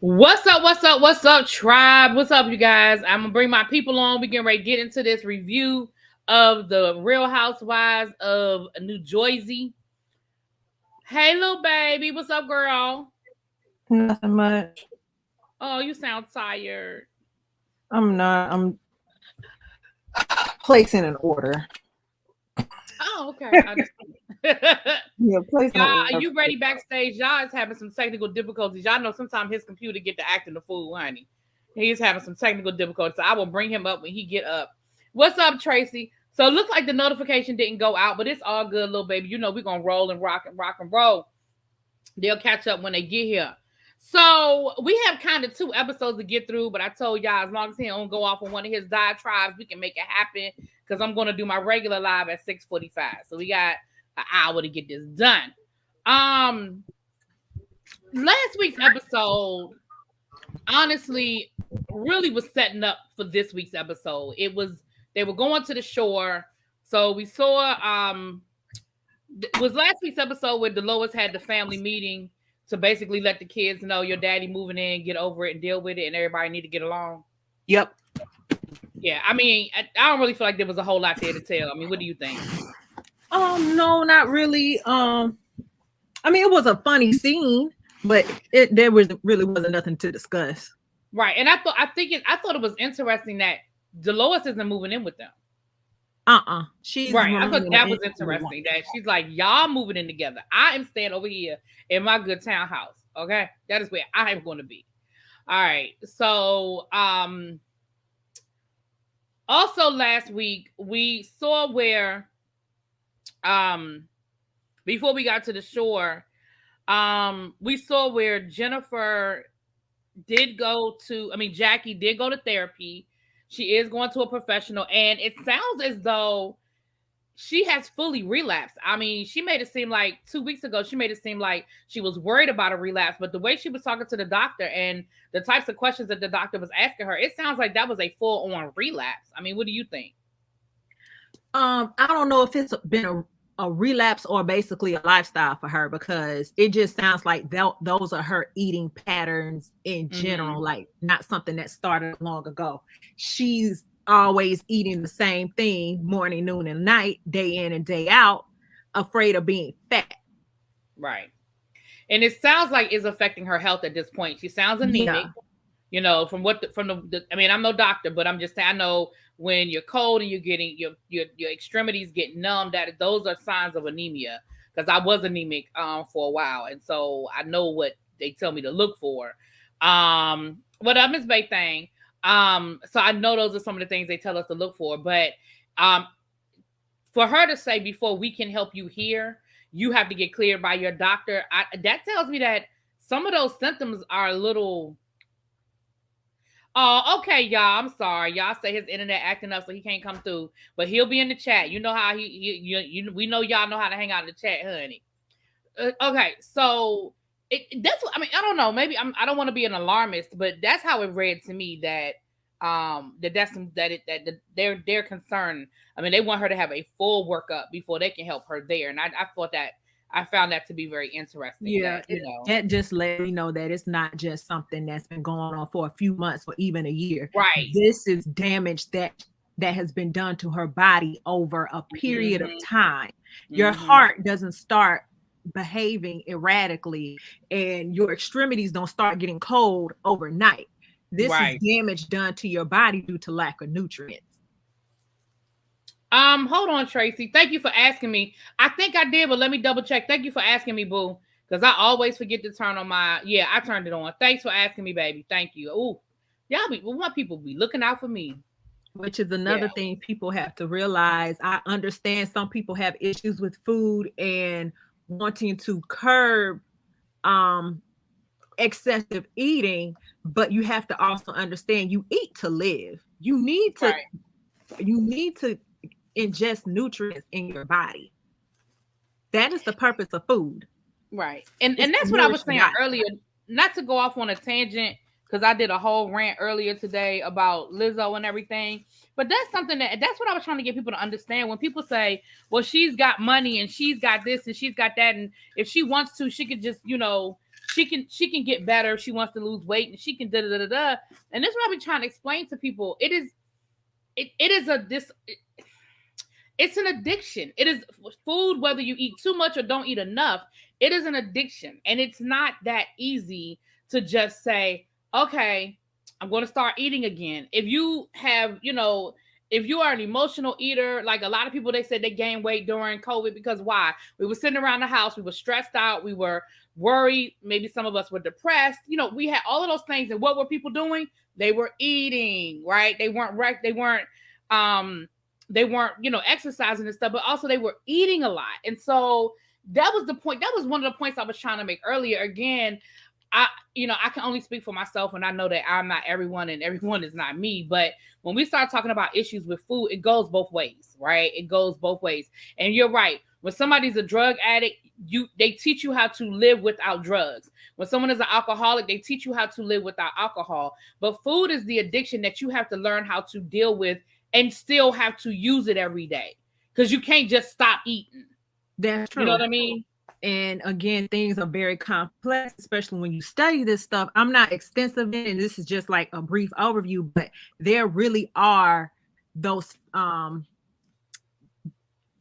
What's up? What's up? What's up, tribe? What's up, you guys? I'm gonna bring my people on. We getting ready to get into this review of the Real Housewives of New Jersey. Hey, little baby, what's up, girl? Nothing much. Oh, you sound tired. I'm not. I'm placing an order. Oh, okay. Yeah, placing an Y'all, are order. you ready backstage? Y'all is having some technical difficulties. Y'all know sometimes his computer get to acting the fool, honey. He's having some technical difficulties. So I will bring him up when he get up. What's up, Tracy? So it looks like the notification didn't go out, but it's all good, little baby. You know we're gonna roll and rock and roll. They'll catch up when they get here. So we have kind of 2 episodes to get through, but I told y'all as long as he don't go off on one of his diatribes, we can make it happen because I'm gonna do my regular live at 6:45. So we got an hour to get this done. Last week's episode honestly really was setting up for this week's episode. It was they were going to the shore. So we saw was last week's episode where Dolores had the family meeting to basically let the kids know your daddy moving in, get over it and deal with it, and everybody need to get along. Yep. Yeah, I mean, I don't really feel like there was a whole lot there to tell. I mean, what do you think? No, not really. I mean, it was a funny scene, but there really wasn't nothing to discuss. Right, and I thought it was interesting that Dolores isn't moving in with them. She's right. I thought that was interesting that she's like, y'all moving in together. I am staying over here in my good townhouse. Okay, that is where I am going to be. All right. So, also last week we saw where, before we got to the shore, we saw where Jackie did go to therapy. She is going to a professional, and it sounds as though she has fully relapsed. I mean, she made it seem like 2 weeks ago, she made it seem like she was worried about a relapse, but the way she was talking to the doctor and the types of questions that the doctor was asking her, it sounds like that was a full-on relapse. I mean, what do you think? I don't know if it's been a relapse or basically a lifestyle for her, because it just sounds like those are her eating patterns in general, like not something that started long ago. She's always eating the same thing morning, noon, and night, day in and day out, afraid of being fat. Right. And it sounds like it's affecting her health at this point. She sounds anemic. You know, from the I mean, I'm no doctor, but I'm just saying, I know when you're cold and you're getting your extremities get numb, that those are signs of anemia. Because I was anemic for a while, and so I know what they tell me to look for. What up, Miss Bay thing? So I know those are some of the things they tell us to look for. But for her to say before we can help you here, you have to get cleared by your doctor. That tells me that some of those symptoms are a little. Oh, okay, y'all. I'm sorry. Y'all say his internet acting up, so he can't come through. But he'll be in the chat. You know how we know y'all know how to hang out in the chat, honey. Okay, so that's what I mean. I don't know. Maybe I don't want to be an alarmist, but that's how it read to me that they're concerned. I mean, they want her to have a full workup before they can help her there, and I thought that. I found that to be very interesting. Yeah, that just let me know that it's not just something that's been going on for a few months or even a year. Right. This is damage that has been done to her body over a period of time. Your heart doesn't start behaving erratically, and your extremities don't start getting cold overnight. This is damage done to your body due to lack of nutrients. Hold on, Tracy. Thank you for asking me. I think I did, but let me double check. Thank you for asking me, boo. Because I always forget to turn on my. Yeah, I turned it on. Thanks for asking me, baby. Thank you. Ooh, my people be looking out for me. Which is another thing people have to realize. I understand some people have issues with food and wanting to curb excessive eating, but you have to also understand you eat to live. You need to ingest nutrients in your body. That is the purpose of food. Right. And that's what I was saying earlier, not to go off on a tangent, because I did a whole rant earlier today about Lizzo and everything. But that's something that's what I was trying to get people to understand. When people say, well, she's got money and she's got this and she's got that, and if she wants to, she could just, she can get better. She wants to lose weight, and she can da da da da. And this is what I've been trying to explain to people. It's an addiction. It is food, whether you eat too much or don't eat enough. It is an addiction, and it's not that easy to just say, okay, I'm going to start eating again. If you have, if you are an emotional eater, like a lot of people, they said they gained weight during COVID because why? We were sitting around the house, we were stressed out, we were worried, maybe some of us were depressed. We had all of those things, and what were people doing? They were eating, right? They weren't exercising and stuff, but also they were eating a lot. And so that was the point. That was one of the points I was trying to make earlier. Again, I can only speak for myself, and I know that I'm not everyone and everyone is not me. But when we start talking about issues with food, it goes both ways, right? It goes both ways. And you're right. When somebody's a drug addict, they teach you how to live without drugs. When someone is an alcoholic, they teach you how to live without alcohol. But food is the addiction that you have to learn how to deal with and still have to use it every day, because you can't just stop eating. That's true. You know what I mean? And again, things are very complex, especially when you study this stuff. I'm not extensive in it, and this is just like a brief overview, but there really are those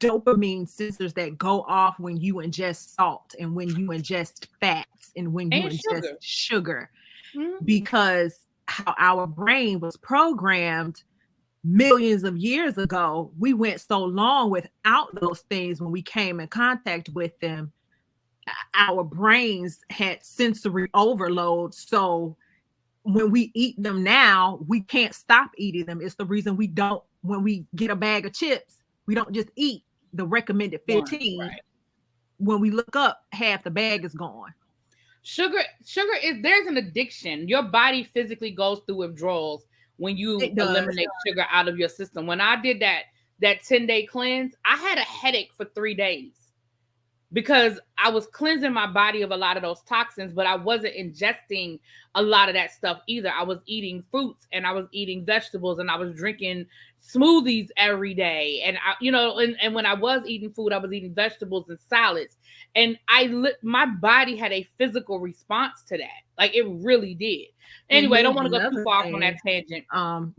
dopamine sensors that go off when you ingest salt and when you ingest fats and when you ingest sugar. Mm-hmm. Because how our brain was programmed millions of years ago, we went so long without those things. When we came in contact with them, our brains had sensory overload. So when we eat them now, we can't stop eating them. It's the reason when we get a bag of chips, we don't just eat the recommended 15. Right. When we look up, half the bag is gone. Sugar there's an addiction. Your body physically goes through withdrawals when you eliminate sugar out of your system. When I did that 10-day cleanse, I had a headache for 3 days because I was cleansing my body of a lot of those toxins, but I wasn't ingesting a lot of that stuff either. I was eating fruits and I was eating vegetables and I was drinking smoothies every day. And and when I was eating food, I was eating vegetables and salads. And my body had a physical response to that. Like it really did. Anyway, I don't want to go too far on that tangent.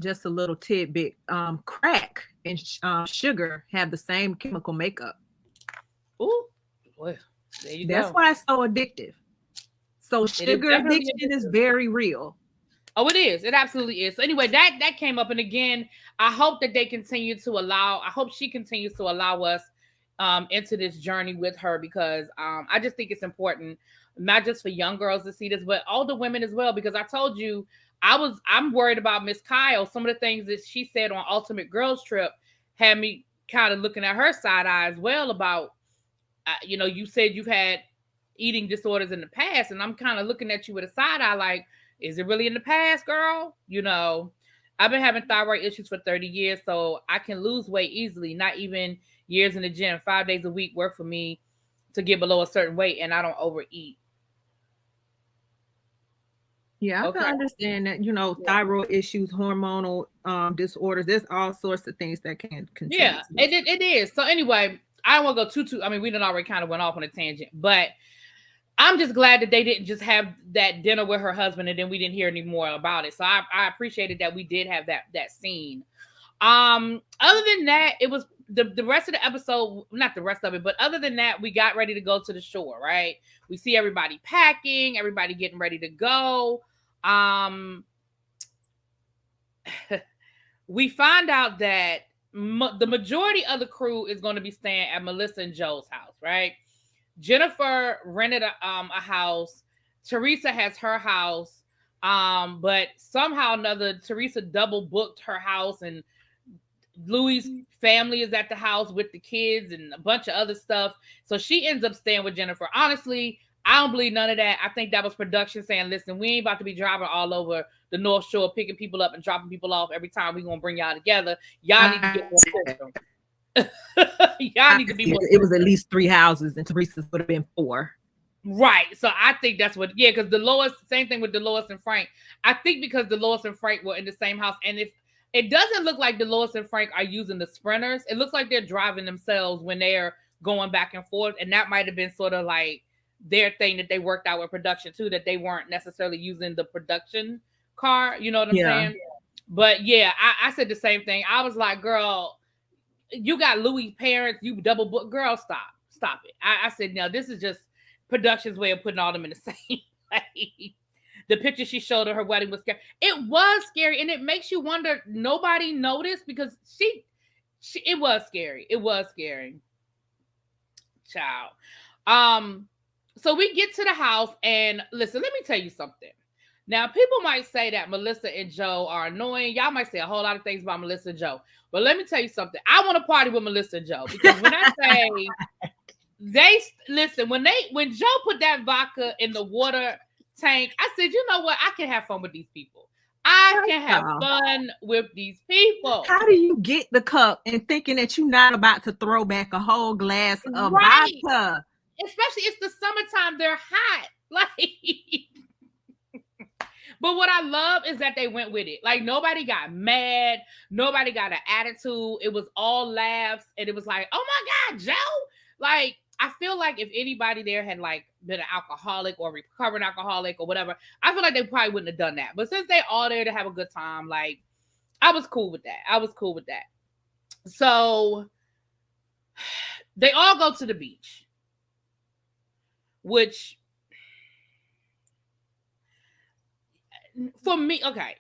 Just a little tidbit. Crack and sugar have the same chemical makeup. Ooh. Well, there you go. That's why it's so addictive. So sugar addiction is very real. Oh, it is. It absolutely is. So anyway, that came up. And again, I hope that she continues to allow us into this journey with her, because I just think it's important, not just for young girls to see this, but older women as well. Because I told you, I'm worried about Miss Kyle. Some of the things that she said on Ultimate Girls Trip had me kind of looking at her side eye as well about, you said you've had eating disorders in the past, and I'm kind of looking at you with a side eye like, is it really in the past, girl? I've been having thyroid issues for 30 years, so I can lose weight easily. Not even years in the gym. 5 days a week work for me to get below a certain weight, and I don't overeat. Yeah, I can understand that, thyroid issues, hormonal disorders, there's all sorts of things that can contribute. Yeah, it is. So anyway, I don't want to go too, I mean, we done already kind of went off on a tangent, but I'm just glad that they didn't just have that dinner with her husband and then we didn't hear any more about it. So I appreciated that we did have that scene. Other than that, it was the rest of the episode, not the rest of it, but other than that, we got ready to go to the shore, right? We see everybody packing, everybody getting ready to go. We find out that the majority of the crew is going to be staying at Melissa and Joe's house, right? Jennifer rented a house. Teresa has her house. But somehow or another, Teresa double booked her house, and Louis' family is at the house with the kids and a bunch of other stuff. So she ends up staying with Jennifer. Honestly, I don't believe none of that. I think that was production saying, listen, we ain't about to be driving all over the North Shore, picking people up and dropping people off every time. We're going to bring y'all together. Y'all need to get more system. Y'all need to be more system. It was at least 3 houses, and Teresa's would have been 4. Right. So I think that's what, because Dolores, same thing with Dolores and Frank. I think because Dolores and Frank were in the same house, and if it doesn't look like Dolores and Frank are using the sprinters, it looks like they're driving themselves when they're going back and forth. And that might have been sort of like their thing that they worked out with production too, that they weren't necessarily using the production car. You know what I'm saying? But yeah, I said the same thing. I was like, girl, you got Louis' parents, you double book. Girl, stop it. I said, no, this is just production's way of putting all them in the same place. The picture she showed of her wedding was scary. It was scary, and it makes you wonder. Nobody noticed because it was scary. It was scary. Child. So we get to the house, and listen, let me tell you something. Now, people might say that Melissa and Joe are annoying. Y'all might say a whole lot of things about Melissa and Joe. But let me tell you something. I want to party with Melissa and Joe because when I say when Joe put that vodka in the water tank, I said, you know what? I can have fun with these people. I can have fun with these people. How do you get the cup and thinking that you're not about to throw back a whole glass of vodka? Especially it's the summertime, they're hot. But what I love is that they went with it. Like nobody got mad, nobody got an attitude. It was all laughs, and it was like, oh my God, Joe. Like, I feel like if anybody there had like been an alcoholic or recovering alcoholic or whatever, I feel like they probably wouldn't have done that. But since they all there to have a good time, like I was cool with that. So they all go to the beach, which for me, okay.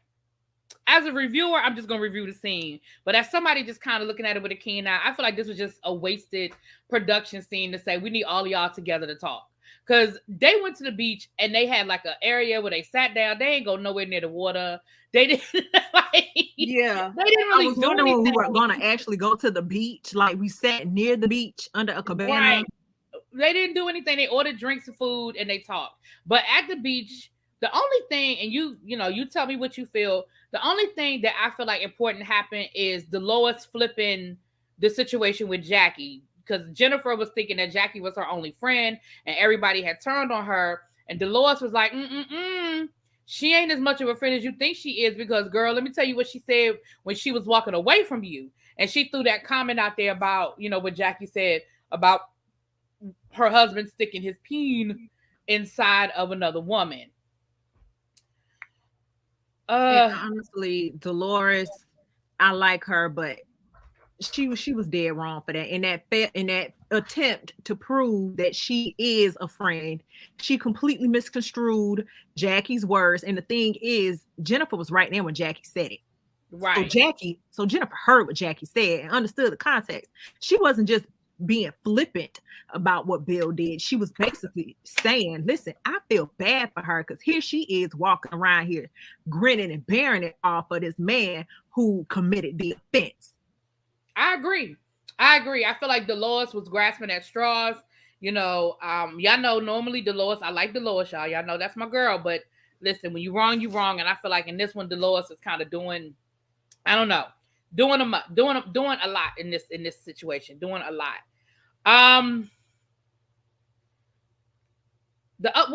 As a reviewer, I'm just gonna review the scene. But as somebody just kind of looking at it with a keen eye, I feel like this was just a wasted production scene to say we need all of y'all together to talk. Because they went to the beach and they had like an area where they sat down. They ain't go nowhere near the water. They didn't they didn't really I was wondering when we were gonna actually go to the beach. Like we sat near the beach under a cabana. Right. They didn't do anything. They ordered drinks and food and they talked. But at the beach, the only thing, and you tell me what you feel. The only thing that I feel like important happened is Dolores flipping the situation with Jackie, because Jennifer was thinking that Jackie was her only friend and everybody had turned on her. And Dolores was like, she ain't as much of a friend as you think she is, because girl, let me tell you what she said when she was walking away from you. And she threw that comment out there about, what Jackie said about her husband sticking his peen inside of another woman. Honestly, Dolores, I like her, but she was dead wrong for that. In that attempt to prove that she is a friend, she completely misconstrued Jackie's words. And the thing is, Jennifer was right there when Jackie said it. Right. So Jennifer heard what Jackie said and understood the context. She wasn't just being flippant about what Bill did. She was basically saying, listen, I feel bad for her because here she is walking around here grinning and bearing it off of this man who committed the offense. I agree. I feel like Dolores was grasping at straws. Y'all know normally Dolores, I like Dolores, y'all. Y'all know that's my girl. But listen, when you're wrong, you're wrong. And I feel like in this one, Dolores is kind of doing, I don't know, doing a lot in this situation, doing a lot. What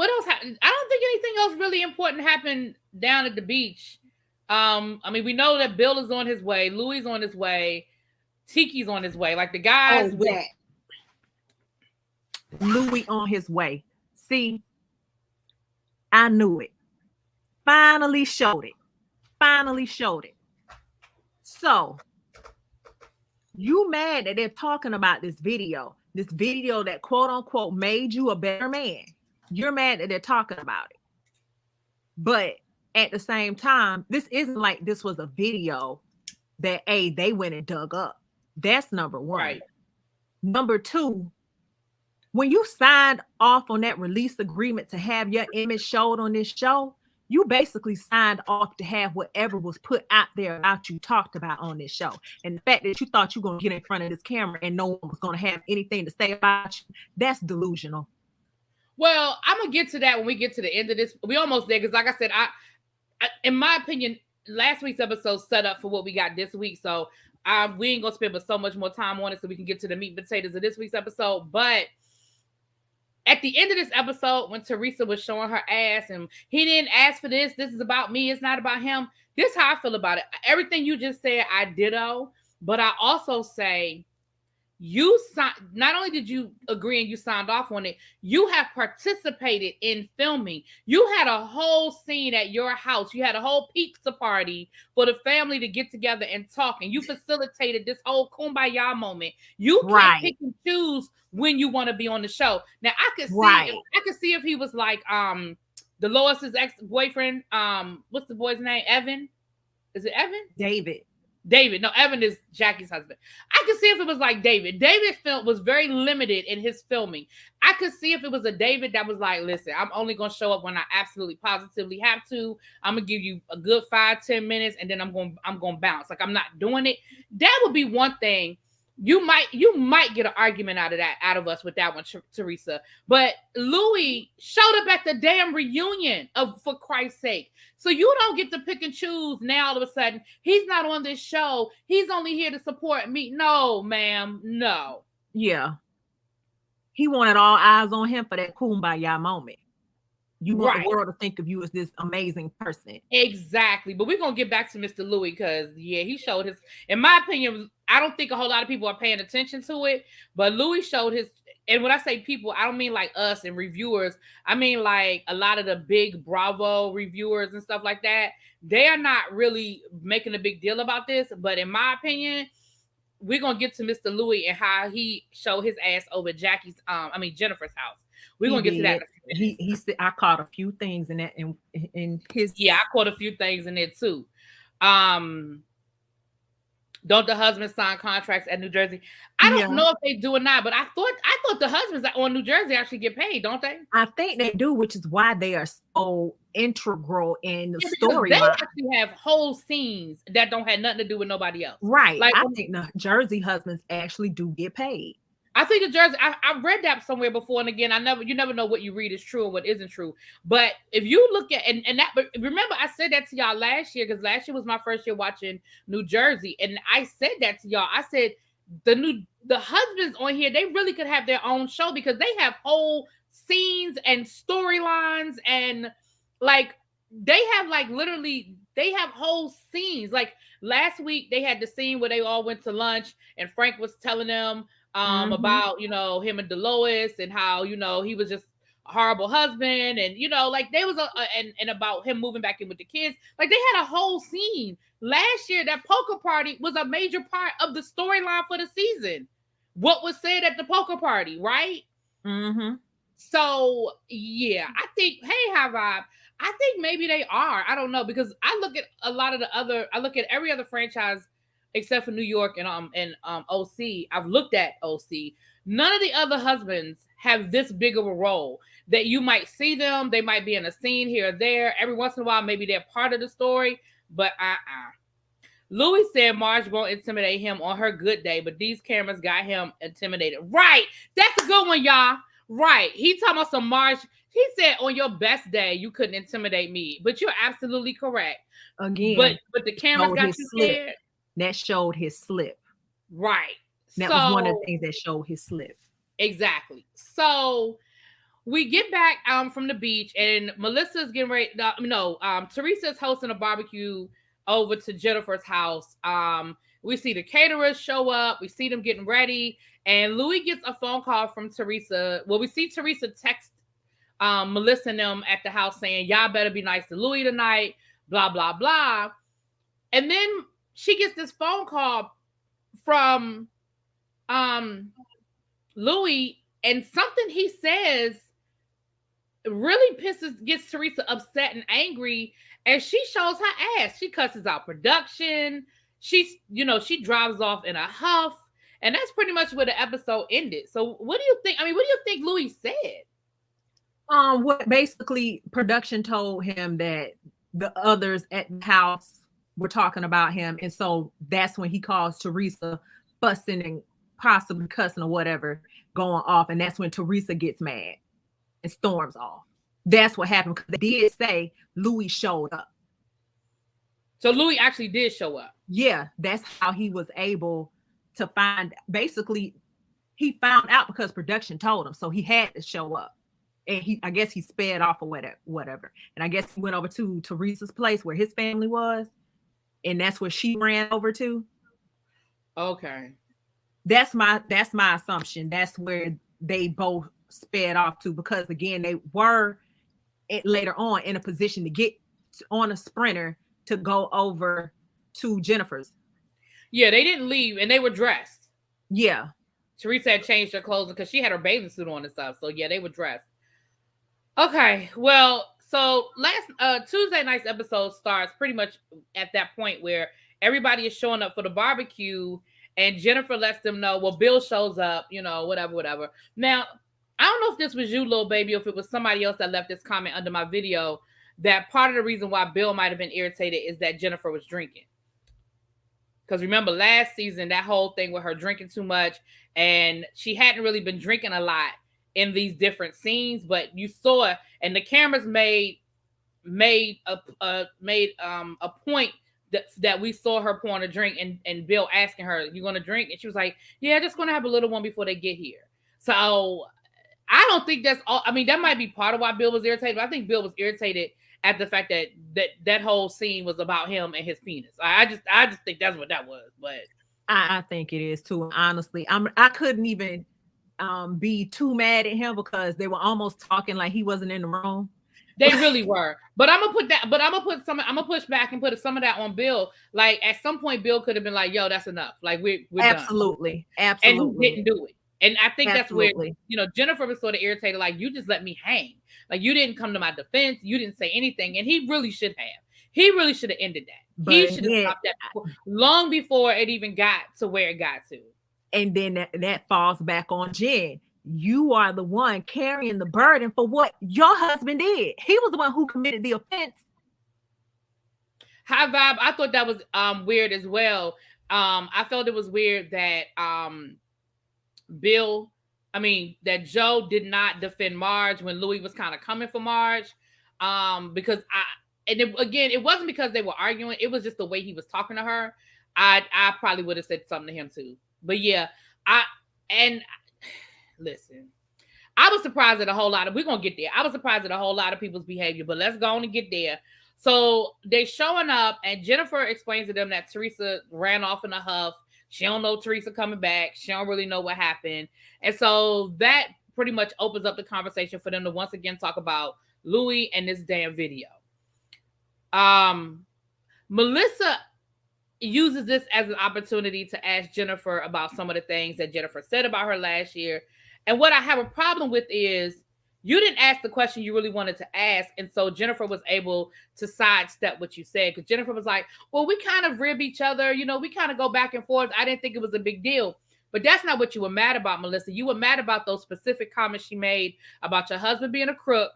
else happened? I don't think anything else really important happened down at the beach. We know that Bill is on his way, Louis is on his way, Tiki's on his way. Like the guys Louis on his way. See, I knew it. Finally showed it. So you mad that they're talking about this video that quote unquote made you a better man. You're mad that they're talking about it. But at the same time, this isn't like this was a video that they went and dug up. That's number one. Right. Number two, when you signed off on that release agreement to have your image showed on this show, you basically signed off to have whatever was put out there about you talked about on this show. And the fact that you thought you were going to get in front of this camera and no one was going to have anything to say about you, that's delusional. Well, I'm going to get to that when we get to the end of this. We almost there because like I said, I in my opinion, last week's episode set up for what we got this week. So we ain't going to spend so much more time on it so we can get to the meat and potatoes of this week's episode. But at the end of this episode, when Teresa was showing her ass and he didn't ask for this is about me, it's not about him. This is how I feel about it. Everything you just said, I ditto. But I also say you signed, not only did you agree and you signed off on it, you have participated in filming. You had a whole scene at your house. You had a whole pizza party for the family to get together and talk, and you facilitated this whole kumbaya moment. You can't pick and choose when you want to be on the show. Now I could see if he was like the Lois's ex-boyfriend, what's the boy's name? Evan? Is it Evan? David. No, Evan is Jackie's husband. I could see if it was like David. David's film was very limited in his filming. I could see if it was a David that was like, listen, I'm only going to show up when I absolutely positively have to. I'm going to give you a good 5-10 minutes and then I'm going to bounce. Like, I'm not doing it. That would be one thing. You might get an argument out of us with that one, Teresa. But Louis showed up at the damn reunion for Christ's sake. So you don't get to pick and choose now all of a sudden. He's not on this show. He's only here to support me. No, ma'am. No. Yeah. He wanted all eyes on him for that kumbaya moment. You want the world to think of you as this amazing person. Exactly. But we're going to get back to Mr. Louis because, yeah, he showed his, in my opinion, I don't think a whole lot of people are paying attention to it, but Louis showed his, and when I say people, I don't mean like us and reviewers. I mean like a lot of the big Bravo reviewers and stuff like that. They are not really making a big deal about this, but in my opinion, we're going to get to Mr. Louis and how he showed his ass over Jennifer's house. We're going to get to that. He said, I caught a few things in that in his. Yeah, I caught a few things in it too. Don't the husbands sign contracts at New Jersey? I don't know if they do or not, but I thought the husbands on New Jersey actually get paid, don't they? I think they do, which is why they are so integral in the story. They actually have whole scenes that don't have nothing to do with nobody else. Right. Like, I think the Jersey husbands actually do get paid. I think the Jersey, I read that somewhere before, and again, you never know what you read is true and what isn't true. But if you look at but remember, I said that to y'all last year because last year was my first year watching New Jersey, and I said that to y'all. I said the husbands on here, they really could have their own show because they have whole scenes and storylines, and like they have whole scenes. Like last week, they had the scene where they all went to lunch, and Frank was telling them. About, him and Dolores and how, he was just a horrible husband and, like they was and about him moving back in with the kids. Like they had a whole scene last year. That poker party was a major part of the storyline for the season. What was said at the poker party, right? Mm-hmm. So yeah, I think, hey, High Vibe, I think maybe they are. I don't know because I look at I look at every other franchise except for New York and OC. I've looked at OC. None of the other husbands have this big of a role that you might see them. They might be in a scene here or there. Every once in a while, maybe they're part of the story, but Louis said Marge won't intimidate him on her good day, but these cameras got him intimidated. Right. That's a good one, y'all. Right. He talking about some Marge. He said on your best day, you couldn't intimidate me, but you're absolutely correct. Again, but the cameras got you scared. That showed his slip. Right. That was one of the things that showed his slip. Exactly. So we get back from the beach and Melissa's getting ready. Teresa's hosting a barbecue over to Jennifer's house. We see the caterers show up. We see them getting ready. And Louis gets a phone call from Teresa. Well, we see Teresa text Melissa and them at the house saying, y'all better be nice to Louis tonight, blah, blah, blah. And then she gets this phone call from Louis, and something he says really gets Teresa upset and angry, and she shows her ass. She cusses out production. She drives off in a huff, and that's pretty much where the episode ended. So what do you think? I mean, what do you think Louis said? What basically production told him that the others at the house were talking about him, and so that's when he calls Teresa fussing and possibly cussing or whatever, going off, and that's when Teresa gets mad and storms off. That's what happened because they did say Louis showed up. So Louis actually did show up. Yeah, that's how he was able to find. Basically, he found out because production told him, so he had to show up. And I guess he sped off or whatever. And I guess he went over to Teresa's place where his family was. And that's where she ran over to. Okay. That's my assumption. That's where they both sped off to, because again, they were later on in a position to get on a sprinter to go over to Jennifer's. Yeah, they didn't leave, and they were dressed. Yeah. Teresa had changed her clothes because she had her bathing suit on and stuff. So yeah, they were dressed. Okay, well, so last Tuesday night's episode starts pretty much at that point where everybody is showing up for the barbecue, and Jennifer lets them know, well, Bill shows up, you know, whatever. Now, I don't know if this was you, little baby, or if it was somebody else that left this comment under my video, that part of the reason why Bill might have been irritated is that Jennifer was drinking. Because remember last season, that whole thing with her drinking too much, and she hadn't really been drinking a lot in these different scenes, but you saw it, and the cameras made a point that we saw her pouring a drink, and Bill asking her, "You gonna drink?" And she was like, "Yeah, just gonna have a little one before they get here." So I don't think that's all. I mean, that might be part of why Bill was irritated, but I think Bill was irritated at the fact that whole scene was about him and his penis. I just think that's what that was. But I think it is too. Honestly, I couldn't even be too mad at him because they were almost talking like he wasn't in the room. They really were. But I'm gonna push back and put some of that on Bill. Like at some point, Bill could have been like, "Yo, that's enough. Like we're absolutely done." And he didn't do it. And I think absolutely. That's where, you know, Jennifer was sort of irritated. Like, you just let me hang. Like, you didn't come to my defense. You didn't say anything. And he really should have. He really should have ended that. But he should have stopped that long before it even got to where it got to. And then that falls back on Jen. You are the one carrying the burden for what your husband did. He was the one who committed the offense. High vibe. I thought that was weird as well. I felt it was weird that that Joe did not defend Marge when Louis was kind of coming for Marge. Because it wasn't because they were arguing. It was just the way he was talking to her. I probably would have said something to him too. But yeah, listen, I was surprised at we're going to get there. I was surprised at a whole lot of people's behavior, but let's go on and get there. So they showing up, and Jennifer explains to them that Teresa ran off in a huff. She don't know Teresa coming back. She don't really know what happened. And so that pretty much opens up the conversation for them to once again talk about Louis and this damn video. Melissa uses this as an opportunity to ask Jennifer about some of the things that Jennifer said about her last year. And what I have a problem with is you didn't ask the question you really wanted to ask. And so Jennifer was able to sidestep what you said. Because Jennifer was like, well, we kind of rib each other. You know, we kind of go back and forth. I didn't think it was a big deal. But that's not what you were mad about, Melissa. You were mad about those specific comments she made about your husband being a crook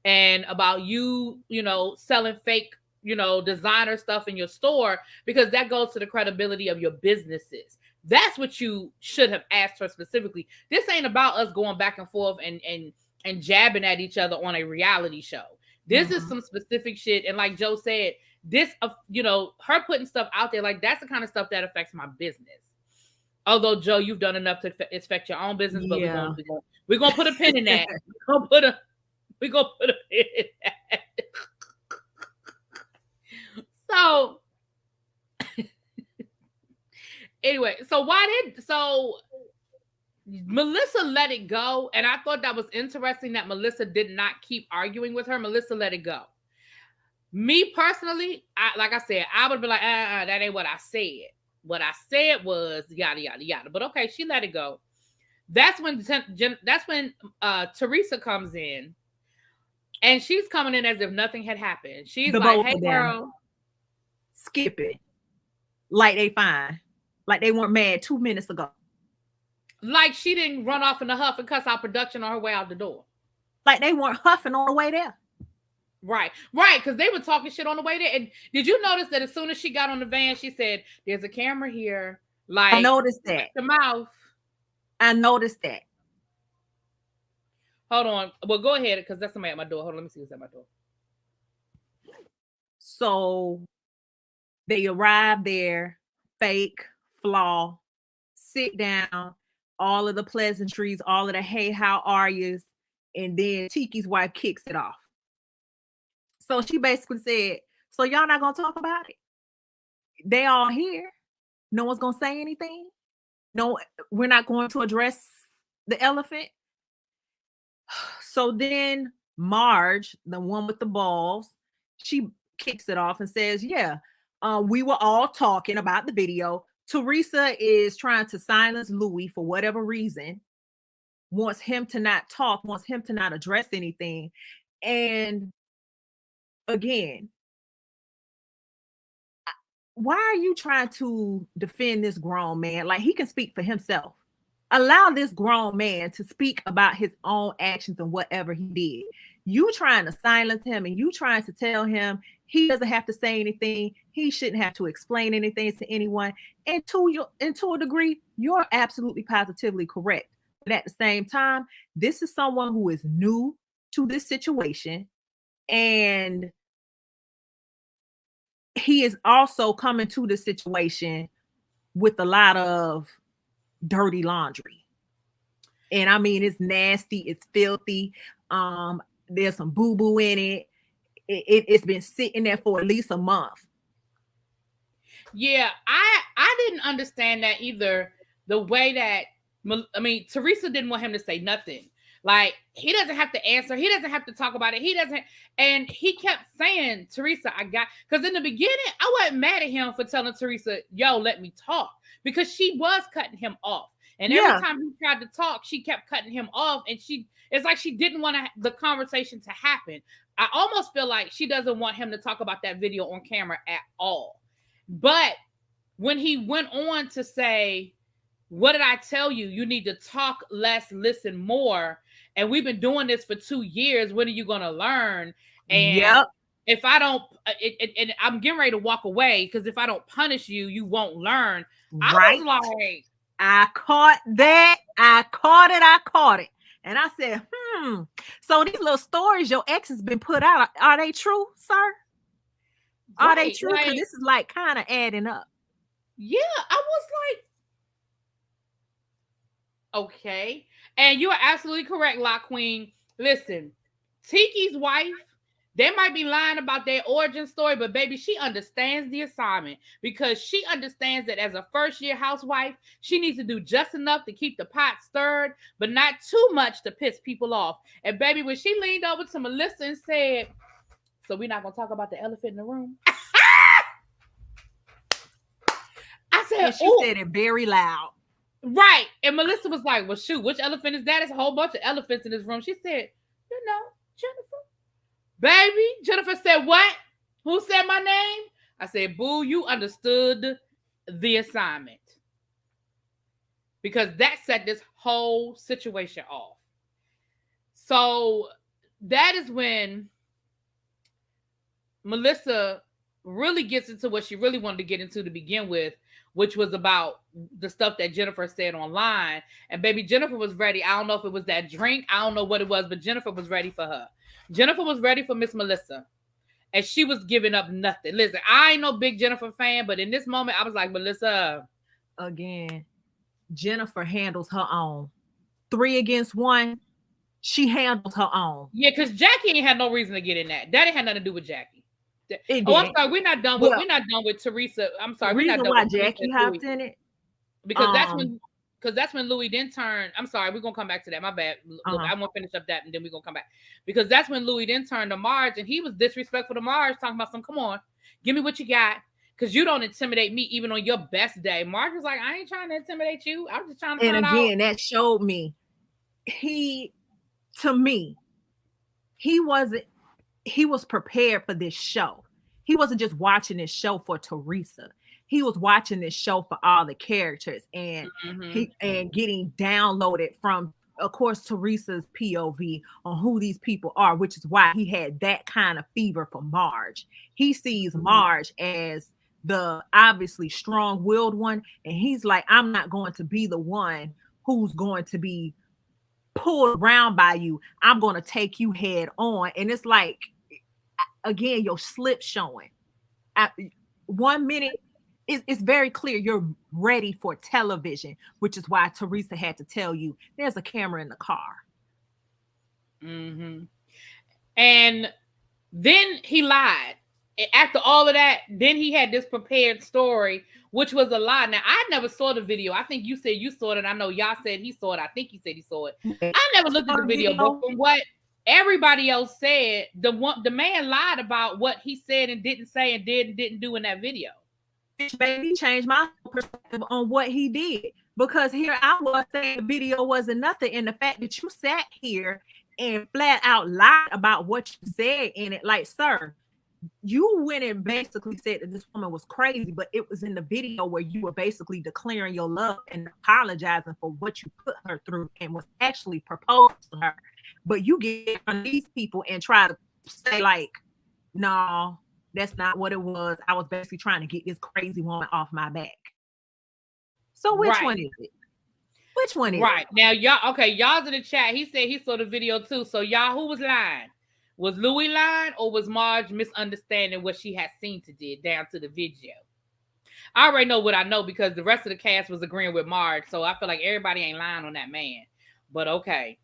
and about you know, selling fake, you know, designer stuff in your store, because that goes to the credibility of your businesses. That's what you should have asked her specifically. This ain't about us going back and forth and jabbing at each other on a reality show. This is some specific shit. And like Joe said, this, you know, her putting stuff out there, like that's the kind of stuff that affects my business. Although, Joe, you've done enough to affect your own business, but we're gonna put a pin in that. We're gonna put a pin in that. So anyway, so Melissa let it go, and I thought that was interesting that Melissa did not keep arguing with her. Melissa let it go. Me personally, like I said, I would be like, that ain't what I said. What I said was yada yada yada. But okay, she let it go. That's when Teresa comes in, and she's coming in as if nothing had happened. She's like, "Hey, girl, skip it." Like they fine. Like they weren't mad 2 minutes ago. Like she didn't run off in a huff and cuss out production on her way out the door. Like they weren't huffing on the way there. Right. Because they were talking shit on the way there. And did you notice that as soon as she got on the van, she said, "There's a camera here." Like, I noticed that. The mouth. I noticed that. Hold on. Well, go ahead, because that's somebody at my door. Hold on, let me see what's at my door. So they arrive there, fake, flaw, sit down, all of the pleasantries, all of the "hey, how are yous?" And then Tiki's wife kicks it off. So she basically said, "So y'all not gonna talk about it? They all here. No one's gonna say anything." no, we're not going to address the elephant. So then Marge, the one with the balls, she kicks it off and says, yeah, we were all talking about the video. Teresa is trying to silence Louis for whatever reason, wants him to not talk, wants him to not address anything. And again, why are you trying to defend this grown man? Like, he can speak for himself. Allow this grown man to speak about his own actions and whatever he did. You trying to silence him and you trying to tell him he doesn't have to say anything. He shouldn't have to explain anything to anyone. And to a degree, you're absolutely positively correct. But at the same time, this is someone who is new to this situation, and he is also coming to the situation with a lot of dirty laundry. And I mean, it's nasty, it's filthy. There's some boo-boo in it. It's been sitting there for at least a month. Yeah, I didn't understand that either. The way that, I mean, Teresa didn't want him to say nothing. Like, he doesn't have to answer. He doesn't have to talk about it. He doesn't. And he kept saying, Teresa, because in the beginning, I wasn't mad at him for telling Teresa, yo, let me talk. Because she was cutting him off. And every time he tried to talk, she kept cutting him off. And it's like she didn't want the conversation to happen. I almost feel like she doesn't want him to talk about that video on camera at all. But when he went on to say, what did I tell you? You need to talk less, listen more. And we've been doing this for 2 years. When are you going to learn? And if I don't, and I'm getting ready to walk away, because if I don't punish you, you won't learn. I was like, I caught that. I caught it. And I said, so these little stories your ex has been put out, are they true, sir? Are they true? Because this is like kind of adding up. Yeah, I was like, okay. And you are absolutely correct, La Queen. Listen, Tiki's wife, they might be lying about their origin story, but baby, she understands the assignment, because she understands that as a first-year housewife, she needs to do just enough to keep the pot stirred, but not too much to piss people off. And baby, when she leaned over to Melissa and said, so we're not going to talk about the elephant in the room? I said, and she said it very loud. Right. And Melissa was like, well, shoot, which elephant is that? It's a whole bunch of elephants in this room. She said, Jennifer. Baby, Jennifer said, what? Who said my name? I said, boo, you understood the assignment. Because that set this whole situation off. So that is when Melissa really gets into what she really wanted to get into to begin with, which was about the stuff that Jennifer said online. And baby, Jennifer was ready. I don't know if it was that drink. I don't know what it was, but Jennifer was ready for her. Jennifer was ready for Miss Melissa. And she was giving up nothing. Listen, I ain't no big Jennifer fan, but in this moment, I was like, Melissa. Again, Jennifer handles her own. 3 against 1, she handles her own. Yeah, because Jackie ain't had no reason to get in that. That ain't had nothing to do with Jackie. I'm sorry. We're not done with Teresa. I'm sorry. We're not done why Jackie hopped in it, because that's when Louis then turned. I'm sorry. We're gonna come back to that. My bad. Look, I want to finish up that, and then we're gonna come back, because that's when Louis then turned to Marge, and he was disrespectful to Marge, talking about come on, give me what you got, because you don't intimidate me even on your best day. Marge was like, I ain't trying to intimidate you. I'm just trying to. And again, that showed me he was prepared for this show. He wasn't just watching this show for Teresa. He was watching this show for all the characters, and and getting downloaded from, of course, Teresa's POV on who these people are, which is why he had that kind of fever for Marge. He sees Marge as the obviously strong-willed one, and he's like, I'm not going to be the one who's going to be pulled around by you. I'm going to take you head on. And it's like, again, your slip showing. 1 minute, it's very clear you're ready for television, which is why Teresa had to tell you there's a camera in the car. And then he lied. after all of that, then he had this prepared story, which was a lie. Now, I never saw the video. I think you said you saw it, and I know y'all said he saw it. I think he said he saw it. I never looked at the video, but from what everybody else said, the man lied about what he said and didn't say and did and didn't do in that video. Which made me change my perspective on what he did. Because here I was saying the video wasn't nothing, and the fact that you sat here and flat out lied about what you said in it, like, sir, you went and basically said that this woman was crazy, but it was in the video where you were basically declaring your love and apologizing for what you put her through and was actually proposed to her. But you get on these people and try to say, like, no, that's not what it was. I was basically trying to get this crazy woman off my back. So which one is it? Which one is it? Now, y'all's in the chat. He said he saw the video too. So y'all, who was lying? Was Louis lying, or was Marge misunderstanding what she had seen to did down to the video? I already know what I know because the rest of the cast was agreeing with Marge. So I feel like everybody ain't lying on that man. But okay.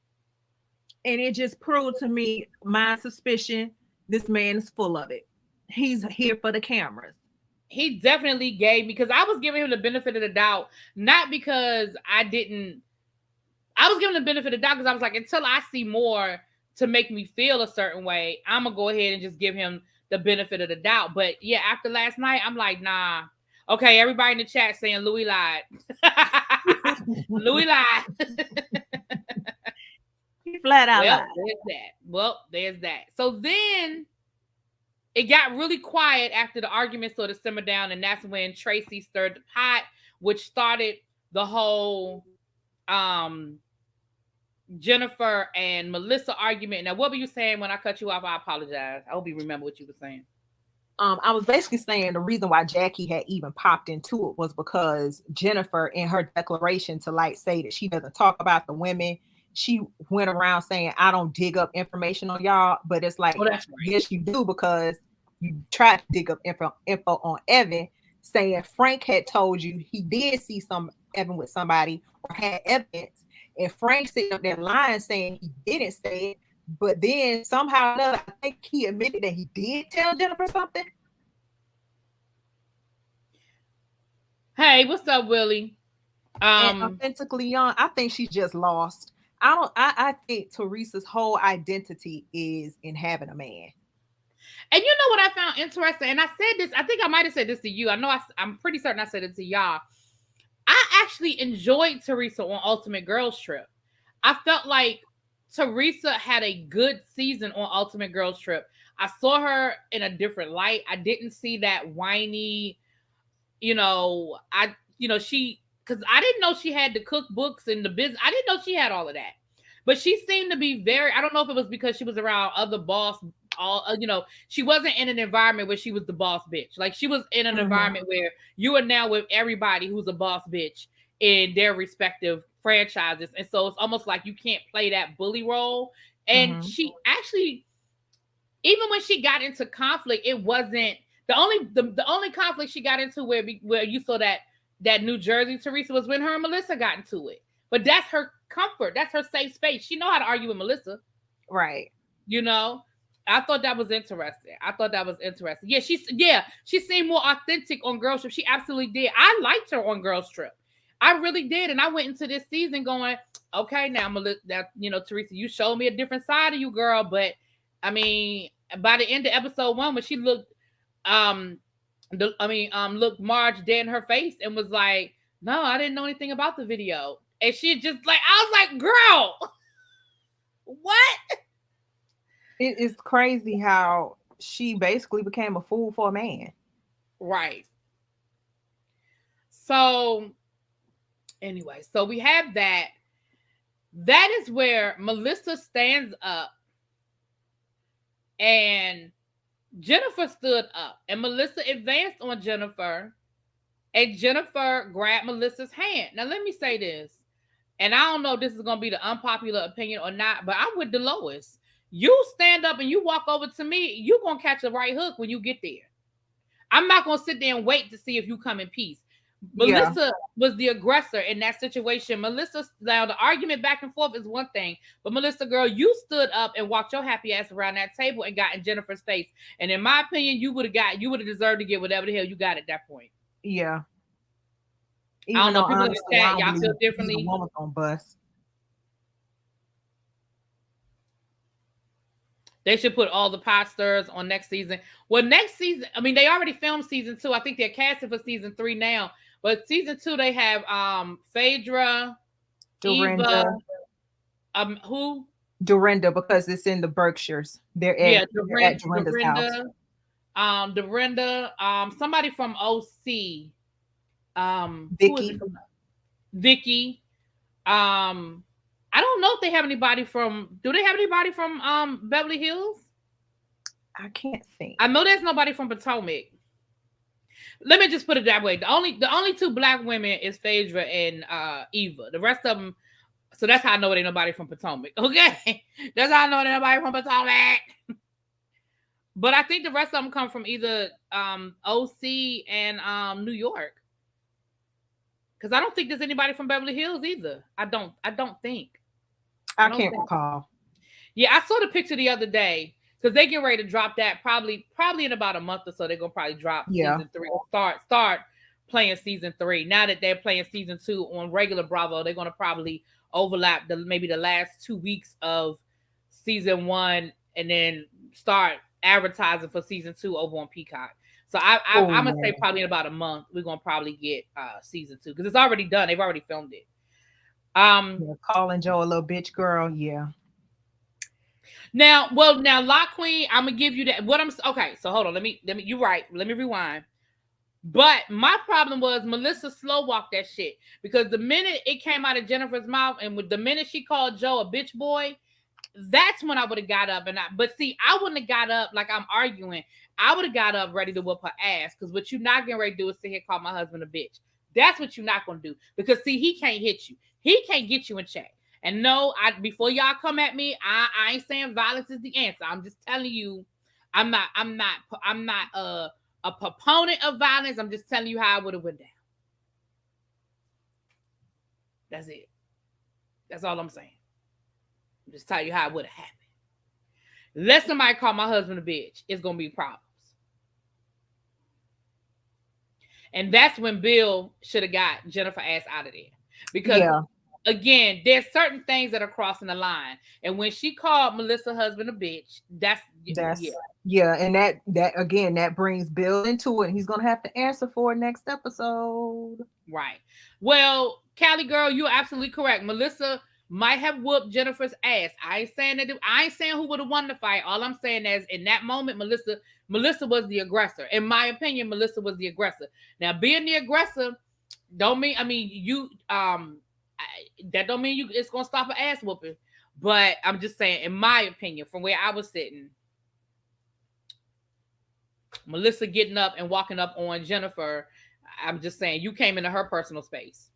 And it just proved to me my suspicion. This man is full of it. He's here for the cameras. He definitely gave me, because I was giving him the benefit of the doubt, not because I was giving the benefit of the doubt because I was like, until I see more to make me feel a certain way, I'm gonna go ahead and just give him the benefit of the doubt. But yeah, after last night, I'm like, nah. Okay, everybody in the chat saying Louis lied. Louis lied. He flat out lied. There's that. So then it got really quiet after the argument sort of simmered down, and that's when Tracy stirred the pot, which started the whole Jennifer and Melissa argument. Now, what were you saying when I cut you off? I apologize. I hope you remember what you were saying. I was basically saying the reason why Jackie had even popped into it was because Jennifer, in her declaration to like say that she doesn't talk about the women, she went around saying, I don't dig up information on y'all. But it's like, that's right. Yes, you do, because you tried to dig up info on Evan, saying Frank had told you he did see some Evan with somebody or had evidence. And Frank sitting up there lying, saying he didn't say it. But then somehow or another, I think he admitted that he did tell Jennifer something. Hey, what's up, Willie? And authentically young, I think she's just lost. I think Teresa's whole identity is in having a man. And you know what I found interesting? And I said this, I think I might have said this to you. I know I'm pretty certain I said it to y'all. I actually enjoyed Teresa on Ultimate Girls Trip. I felt like Teresa had a good season on Ultimate Girls Trip. I saw her in a different light. I didn't see that whiny, because I didn't know she had the cookbooks and the business. I didn't know she had all of that. But she seemed to be I don't know if it was because she was around other boss, she wasn't in an environment where she was the boss bitch. Like, she was in an environment where you are now with everybody who's a boss bitch in their respective franchises. And so it's almost like you can't play that bully role. And she actually, even when she got into conflict, it wasn't the only conflict she got into where you saw that New Jersey Teresa was when her and Melissa got into it. But that's her comfort. That's her safe space. She know how to argue with Melissa. Right. I thought that was interesting. Yeah, she seemed more authentic on Girls Trip. She absolutely did. I liked her on Girls Trip. I really did. And I went into this season going, okay, now Melissa, Teresa, you showed me a different side of you, girl. But I mean, by the end of episode 1, when she looked looked Marge dead in her face and was like, no, I didn't know anything about the video. And she just like, I was like, girl, what? It is crazy how she basically became a fool for a man. Right. So anyway, so we have that. That is where Melissa stands up and Jennifer stood up and Melissa advanced on Jennifer and Jennifer grabbed Melissa's hand. Now, let me say this, and I don't know if this is going to be the unpopular opinion or not, but I'm with Dolores. You stand up and you walk over to me, you're going to catch a right hook when you get there. I'm not going to sit there and wait to see if you come in peace. Melissa was the aggressor in that situation. Melissa, now the argument back and forth is one thing, but Melissa, girl, you stood up and walked your happy ass around that table and got in Jennifer's face. And in my opinion, you would have deserved to get whatever the hell you got at that point. Yeah. Even I don't know. People in the chat, y'all feel differently. On bus. They should put all the pot stirrers on next season. Well, next season, I mean, they already filmed season 2. I think they're casting for season 3 now. But season 2, they have Phaedra, Dorinda. Eva, who? Dorinda, because it's in the Berkshires. They're at Dorinda's house. Dorinda, somebody from OC. Vicky. Vicky. I don't know if they have anybody from. Do they have anybody from Beverly Hills? I can't think. I know there's nobody from Potomac. Let me just put it that way. The only 2 black women is Phaedra and Eva. The rest of them. So that's how I know it ain't nobody from Potomac. Okay, that's how I know it ain't nobody from Potomac. But I think the rest of them come from either OC and New York. Because I don't think there's anybody from Beverly Hills either. I don't think. I can't recall. Yeah, I saw the picture the other day because they get ready to drop that probably in about a month or so. They're gonna probably drop season 3 or start playing season 3. Now that they're playing season 2 on regular Bravo, they're gonna probably overlap maybe the last 2 weeks of season 1 and then start advertising for season 2 over on Peacock. So I'm gonna say probably in about a month we're gonna probably get season 2 because it's already done. They've already filmed it. Calling Joe a little bitch girl. Yeah. Now, Lock Queen, I'm gonna give you that. Okay, so hold on. Let me. You're right. Let me rewind. But my problem was Melissa slow walked that shit because the minute it came out of Jennifer's mouth and with the minute she called Joe a bitch boy, that's when I would have got up but see, I wouldn't have got up like I'm arguing. I would have got up ready to whoop her ass because what you're not getting ready to do is sit here call my husband a bitch. That's what you're not gonna do because see, he can't hit you. He can't get you in check. And no, before y'all come at me, I ain't saying violence is the answer. I'm just telling you, I'm not a proponent of violence. I'm just telling you how I would have went down. That's it. That's all I'm saying. I'm just telling you how it would have happened. Let somebody call my husband a bitch, it's gonna be problems. And that's when Bill should have got Jennifer ass out of there. Because again, there's certain things that are crossing the line. And when she called Melissa's husband a bitch, that's and that again, that brings Bill into it. And he's gonna have to answer for it next episode. Right. Well, Callie girl, you're absolutely correct. Melissa might have whooped Jennifer's ass. I ain't saying who would have won the fight. All I'm saying is in that moment, Melissa was the aggressor. In my opinion, Melissa was the aggressor. Now, being the aggressor don't mean that don't mean it's gonna stop an ass whooping. But I'm just saying, in my opinion, from where I was sitting, Melissa getting up and walking up on Jennifer, I'm just saying you came into her personal space.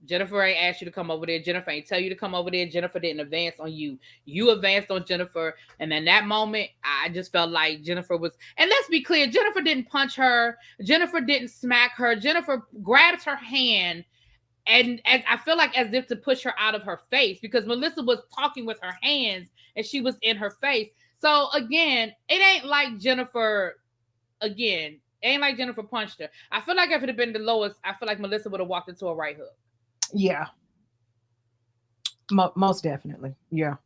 Jennifer ain't asked you to come over there. Jennifer ain't tell you to come over there. Jennifer didn't advance on you. You advanced on Jennifer. And in that moment, I just felt like Jennifer was, and let's be clear, Jennifer didn't punch her. Jennifer didn't smack her. Jennifer grabbed her hand and I feel like as if to push her out of her face because Melissa was talking with her hands and she was in her face. So again, it ain't like Jennifer punched her. I feel like if it had been the lowest, I feel like Melissa would have walked into a right hook. Yeah. Most definitely. Yeah.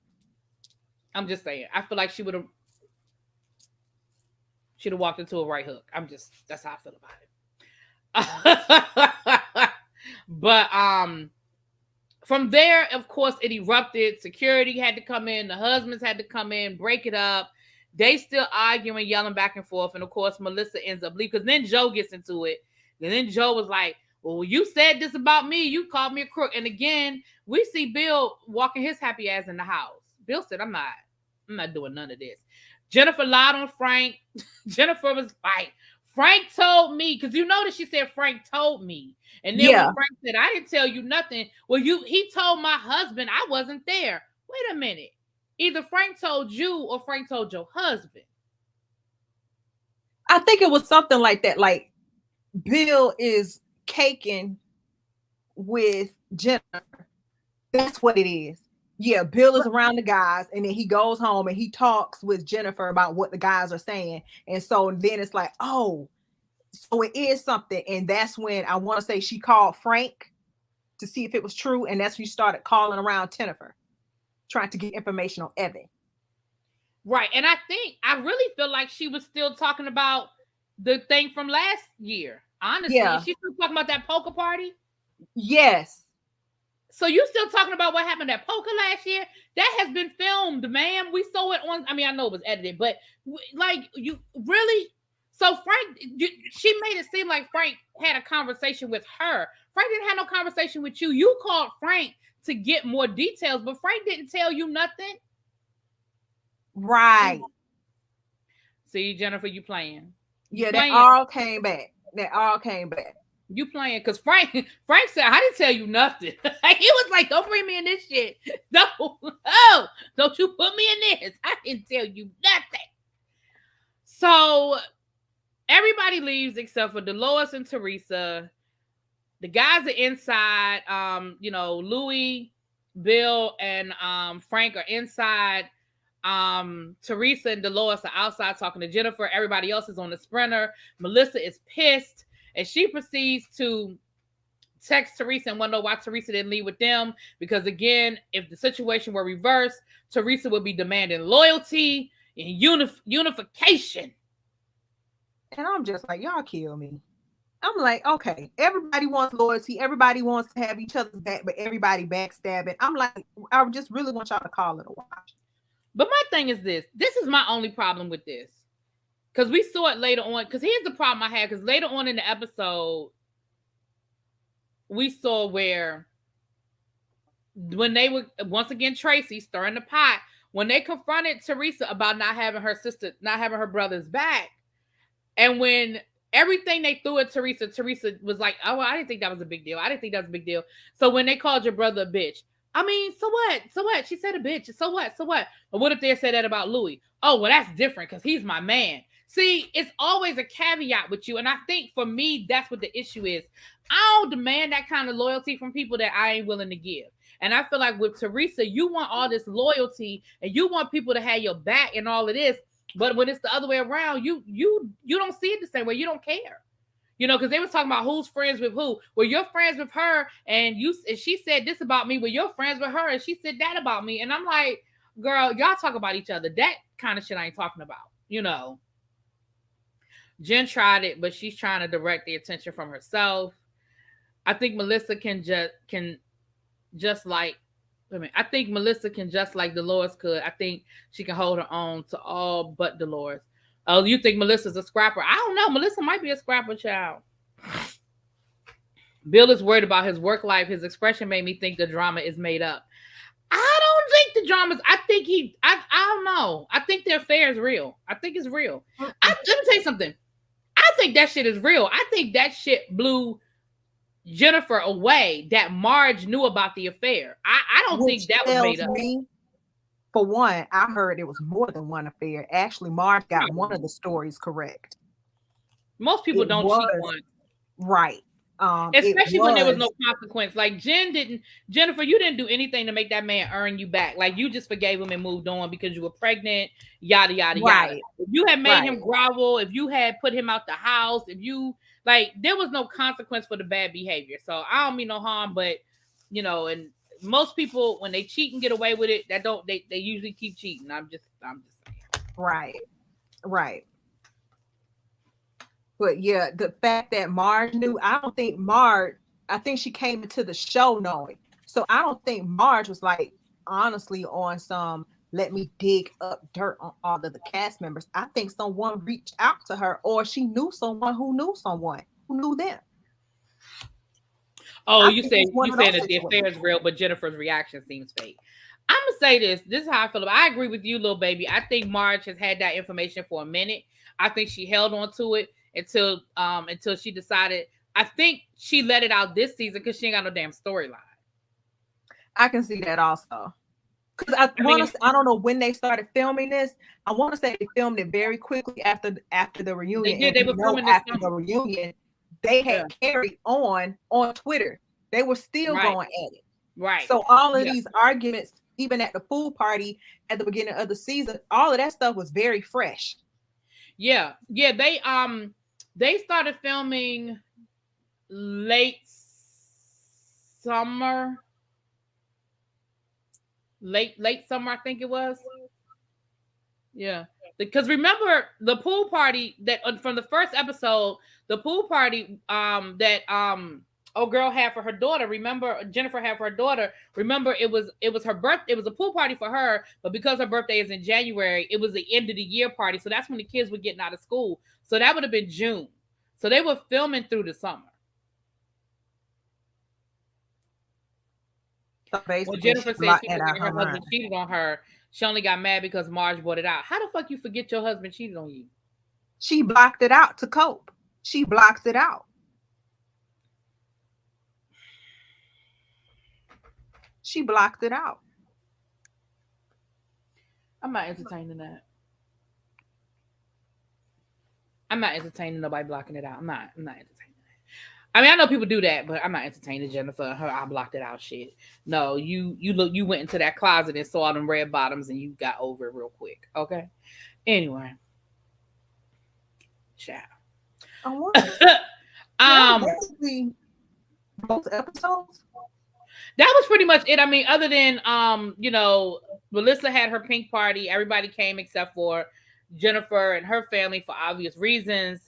I'm just saying. I feel like she would have walked into a right hook. That's how I feel about it. But from there, of course, it erupted. Security had to come in. The husbands had to come in, break it up. They still arguing, yelling back and forth. And of course, Melissa ends up leaving because then Joe gets into it. And then Joe was like, well, you said this about me. You called me a crook. And again, we see Bill walking his happy ass in the house. Bill said, I'm not doing none of this. Jennifer lied on Frank. Jennifer was like, Frank told me, because you notice she said Frank told me. And then when Frank said, I didn't tell you nothing. Well, he told my husband I wasn't there. Wait a minute. Either Frank told you or Frank told your husband. I think it was something like that. Like Bill is caking with Jennifer. That's what it is. Yeah, Bill is around the guys, and then he goes home and he talks with Jennifer about what the guys are saying. And so then it's like, oh, so it is something. And that's when I want to say she called Frank to see if it was true. And that's when she started calling around Jennifer, trying to get information on Evan. Right. And I really feel like she was still talking about the thing from last year. Honestly, she's still talking about that poker party. Yes. So you still talking about what happened at poker last year? That has been filmed, man. We saw it on. I mean, I know it was edited, but like, you really. So Frank, she made it seem like Frank had a conversation with her. Frank didn't have no conversation with you. You called Frank to get more details, but Frank didn't tell you nothing. Right. See, Jennifer, you playing. Yeah, that all came back. You playing because Frank said, I didn't tell you nothing. He was like, don't bring me in this shit. No, oh, don't you put me in this. I didn't tell you nothing. So everybody leaves except for Dolores and Teresa. The guys are inside. Louis, Bill, and Frank are inside. Teresa and Dolores are outside talking to Jennifer. Everybody else is on the Sprinter. Melissa is pissed. And she proceeds to text Teresa and want to know why Teresa didn't leave with them. Because again, if the situation were reversed, Teresa would be demanding loyalty and unification. And I'm just like, y'all kill me. I'm like, okay, everybody wants loyalty. Everybody wants to have each other's back, but everybody backstabbing. I'm like, I just really want y'all to call it a wash. But my thing is this. This is my only problem with this. Because we saw it later on. Because here's the problem I had. Because later on in the episode, we saw where when they were, once again, Tracy stirring the pot, when they confronted Teresa about not having her brother's back, and when everything they threw at Teresa was like, oh, well, I didn't think that was a big deal. So when they called your brother a bitch, I mean, so what? She said a bitch. So what? But what if they said that about Louis? Oh, well, that's different because he's my man. See, it's always a caveat with you. And I think for me, that's what the issue is. I don't demand that kind of loyalty from people that I ain't willing to give. And I feel like with Teresa, you want all this loyalty and you want people to have your back and all of this. But when it's the other way around, you don't see it the same way. You don't care. Because they were talking about who's friends with who. Well, you're friends with her, and she said this about me. Well, you're friends with her, and she said that about me. And I'm like, girl, y'all talk about each other. That kind of shit I ain't talking about. Jen tried it, but she's trying to direct the attention from herself. I think Melissa can just like Dolores could. I think she can hold her own to all but Dolores. Oh, you think Melissa's a scrapper? I don't know. Melissa might be a scrapper, child. Bill is worried about his work life. His expression made me think the drama is made up. I don't think the drama's. I don't know. I think the affair is real. I think it's real. Let me tell you something. I think that shit is real. I think that shit blew Jennifer away that Marge knew about the affair. I don't think that was made up. For one, I heard it was more than one affair. Actually, Marge got one of the stories correct. Most people don't cheat once. Right. Especially when there was no consequence. Like Jennifer, you didn't do anything to make that man earn you back. Like you just forgave him and moved on because you were pregnant, yada, yada, yada. If you had made him grovel, if you had put him out the house, there was no consequence for the bad behavior. So I don't mean no harm, but and most people, when they cheat and get away with it, they usually keep cheating. I'm just saying. Right. But yeah, the fact that Marge knew, I think she came into the show knowing. So I don't think Marge was like, honestly, on some, let me dig up dirt on all of the cast members. I think someone reached out to her, or she knew someone who knew them. Oh, you saying that the affair is real, but Jennifer's reaction seems fake. I'm gonna say this. This is how I feel about it. I agree with you, little baby. I think Marge has had that information for a minute. I think she held on to it until she decided. I think she let it out this season because she ain't got no damn storyline. I can see that also. Because I don't know when they started filming this. I want to say they filmed it very quickly after the reunion. They were filming this after the reunion. they had carried on Twitter. They were still going at it. Right. So all of these arguments, even at the pool party at the beginning of the season, all of that stuff was very fresh. Yeah. They started filming late summer, I think it was. Yeah, because remember the pool party that from the first episode, the pool party that old girl had for her daughter. Remember Jennifer had for her daughter. Remember it was her birthday. It was a pool party for her, but because her birthday is in January, it was the end of the year party. So that's when the kids were getting out of school. So that would have been June. So they were filming through the summer. So when Jennifer said she forget her husband cheated on her, she only got mad because Marge brought it out. How the fuck you forget your husband cheated on you? She blocked it out to cope. She blocked it out. She blocked it out. I'm not entertaining that. I'm not entertaining nobody blocking it out. I'm not entertaining that. I mean, I know people do that, but I'm not entertaining Jennifer. I blocked it out shit. No, you went into that closet and saw them red bottoms and you got over it real quick. Okay. Anyway. Ciao. Basically, both episodes. That was pretty much it. I mean, other than Melissa had her pink party. Everybody came except for Jennifer and her family for obvious reasons.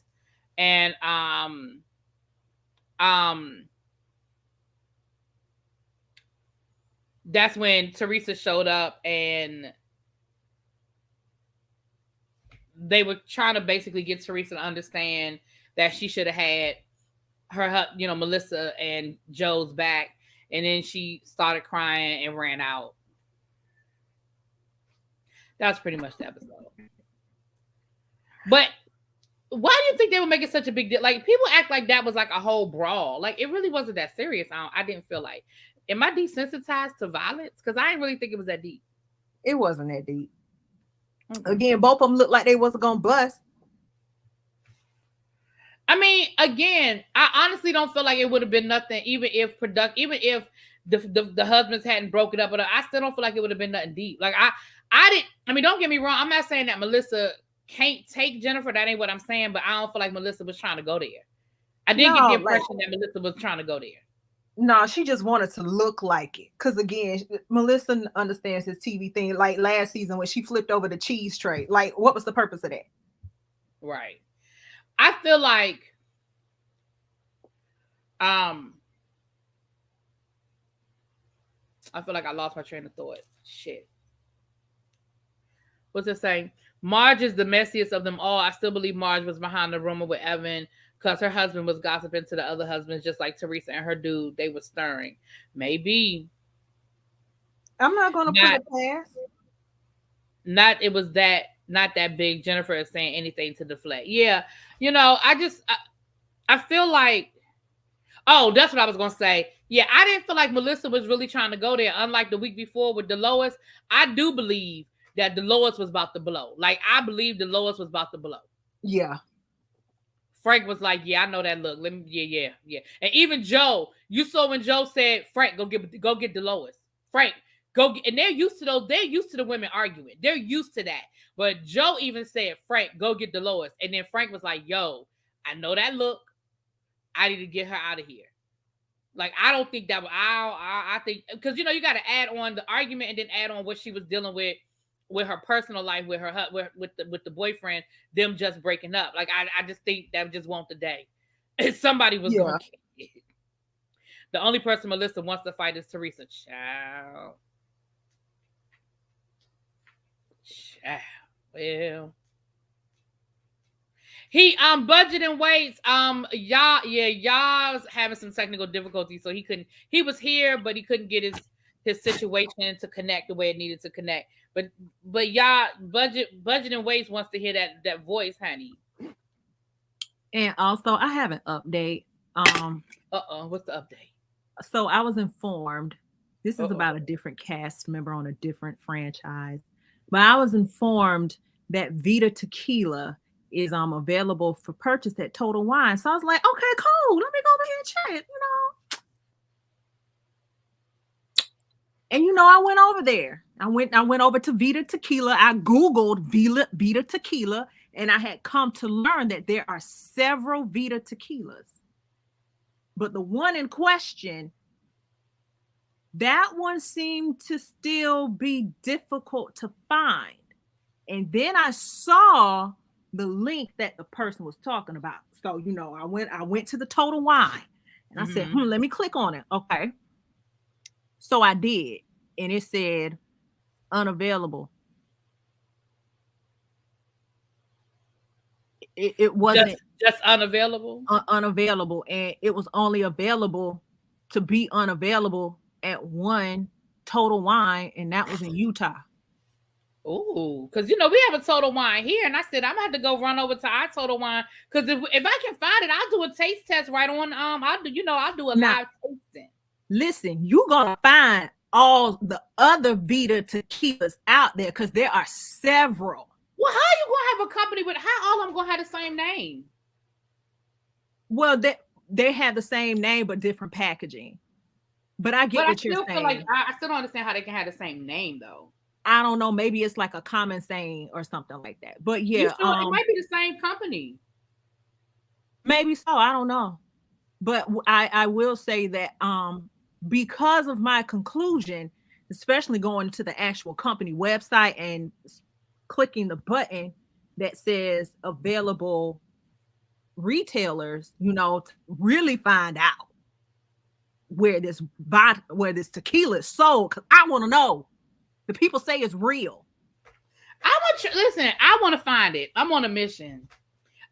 And that's when Teresa showed up and they were trying to basically get Teresa to understand that she should have had her, Melissa and Joe's back. And then she started crying and ran out. That's pretty much the episode. But why do you think they were making such a big deal? Like, people act like that was like a whole brawl. Like, it really wasn't that serious. I didn't feel like. Am I desensitized to violence? Because I didn't really think it was that deep. It wasn't that deep. Okay. Again, both of them looked like they wasn't gonna bust. I mean, again, I honestly don't feel like it would have been nothing, even if the husbands hadn't broken up. But I still don't feel like it would have been nothing deep. Like I didn't. I mean, don't get me wrong. I'm not saying that Melissa can't take Jennifer. That ain't what I'm saying. But I don't feel like Melissa was trying to go there. I didn't get the impression that Melissa was trying to go there. No, she just wanted to look like it. Because again, Melissa understands this TV thing. Like last season when she flipped over the cheese tray. Like, what was the purpose of that? Right. I feel like I lost my train of thought. Shit. What's it saying? Marge is the messiest of them all. I still believe Marge was behind the rumor with Evan because her husband was gossiping to the other husbands, just like Teresa and her dude. They were stirring. Maybe. I'm not going to put it past. Not that big. Jennifer is saying anything to deflect. Yeah. I feel like, oh, that's what I was going to say. Yeah, I didn't feel like Melissa was really trying to go there. Unlike the week before with Dolores, I do believe that Dolores was about to blow. Like, I believe Dolores was about to blow. Yeah. Frank was like, yeah, I know that look. Yeah. And even Joe, you saw when Joe said, Frank, go get Dolores. Frank, go get, and they're used to the women arguing. They're used to that. But Joe even said, Frank, go get Dolores. And then Frank was like, yo, I know that look. I need to get her out of here. Like, I don't think that. I think because you got to add on the argument and then add on what she was dealing with her personal life, with her with the boyfriend, them just breaking up. Like, I just think that just won't the day. Somebody was going to get it. The only person Melissa wants to fight is Teresa. Child. Well. He budget and waits. Y'all's having some technical difficulties, so he was here, but he couldn't get his situation to connect the way it needed to connect. But y'all budget and waits wants to hear that voice, honey. And also I have an update. What's the update? So I was informed. This is about a different cast member on a different franchise. But I was informed that Vita Tequila is available for purchase at Total Wine. So I was like, okay, cool. Let me go over here and check, And I went over there. I went over to Vita Tequila. I Googled Vita Tequila, and I had come to learn that there are several Vita tequilas. But the one in question, that one seemed to still be difficult to find. And then I saw the link that the person was talking about. So, I went to the Total Wine and I said, let me click on it. Okay. So I did. And it said unavailable. It wasn't just unavailable. Unavailable. And it was only available to be unavailable at one Total Wine. And that was in Utah. Oh, because we have a Total Wine here, and I said I'm gonna have to go run over to our Total Wine because if I can find it, I'll do a taste test right on. I'll do a live tasting. Listen, you're gonna find all the other Vita tequilas out there because there are several. Well, how are you gonna have a company with how all of them gonna have the same name? Well, they have the same name but different packaging. But I get what you're saying. Feel like I still don't understand how they can have the same name though. I don't know. Maybe it's like a common saying or something like that. But yeah, it might be the same company. Maybe so. I don't know. But I will say that because of my conclusion, especially going to the actual company website and clicking the button that says available retailers, to really find out where this tequila is sold, because I want to know. The people say it's real. Listen, I want to find it. I'm on a mission.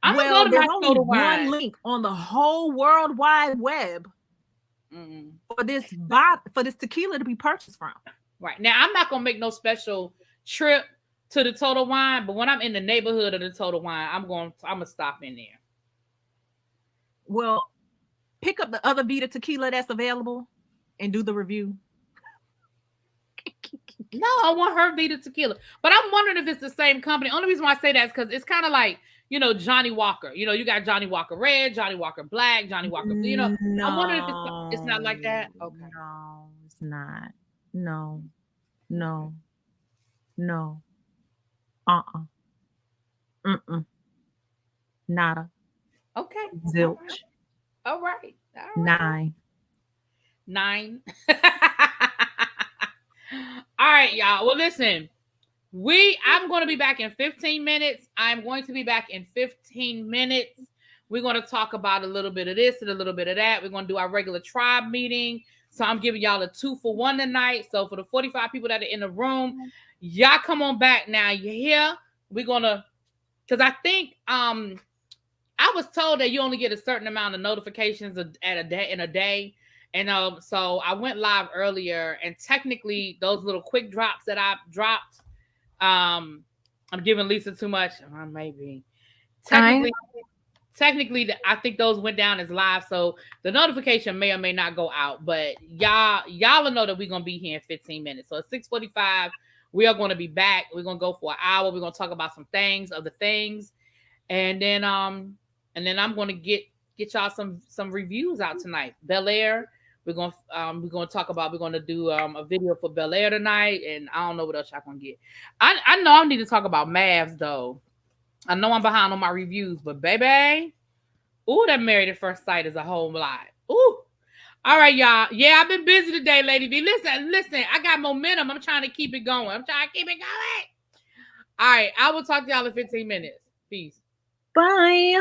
I'm gonna go to my Total Wine. One link on the whole World Wide Web for this tequila to be purchased from. Right now, I'm not gonna make no special trip to the Total Wine, but when I'm in the neighborhood of the Total Wine, I'm gonna stop in there. Well, pick up the other Vita tequila that's available and do the review. No, I want her Vita tequila, but I'm wondering if it's the same company. Only reason why I say that is because it's kind of like Johnny Walker. You got Johnny Walker Red, Johnny Walker Black, Johnny Walker. No, I'm wondering if it's not like that. Okay, no, it's not. No. Nada. Okay. Zilch. All right. 9. All right, y'all. Well, listen, I'm going to be back in 15 minutes. I'm going to be back in 15 minutes. We're going to talk about a little bit of this and a little bit of that. We're going to do our regular tribe meeting. So I'm giving y'all a 2-for-1 tonight. So for the 45 people that are in the room, y'all come on back now. You're here. We're going to, because I think I was told that you only get a certain amount of notifications in a day. And so I went live earlier, and technically those little quick drops that I dropped, I'm giving Lisa too much. Maybe. Technically, I think those went down as live, so the notification may or may not go out. But y'all will know that we're gonna be here in 15 minutes. So at 6:45, we are gonna be back. We're gonna go for an hour. We're gonna talk about some things, and then I'm gonna get y'all some reviews out tonight. Bel Air. We're gonna do a video for Bel Air tonight, and I don't know what else y'all gonna get. I know I need to talk about Mavs though. I know I'm behind on my reviews, but baby, that Married at First Sight is a whole lot. All right, y'all. Yeah, I've been busy today, Lady V. Listen, I got momentum. I'm trying to keep it going. All right, I will talk to y'all in 15 minutes. Peace. Bye.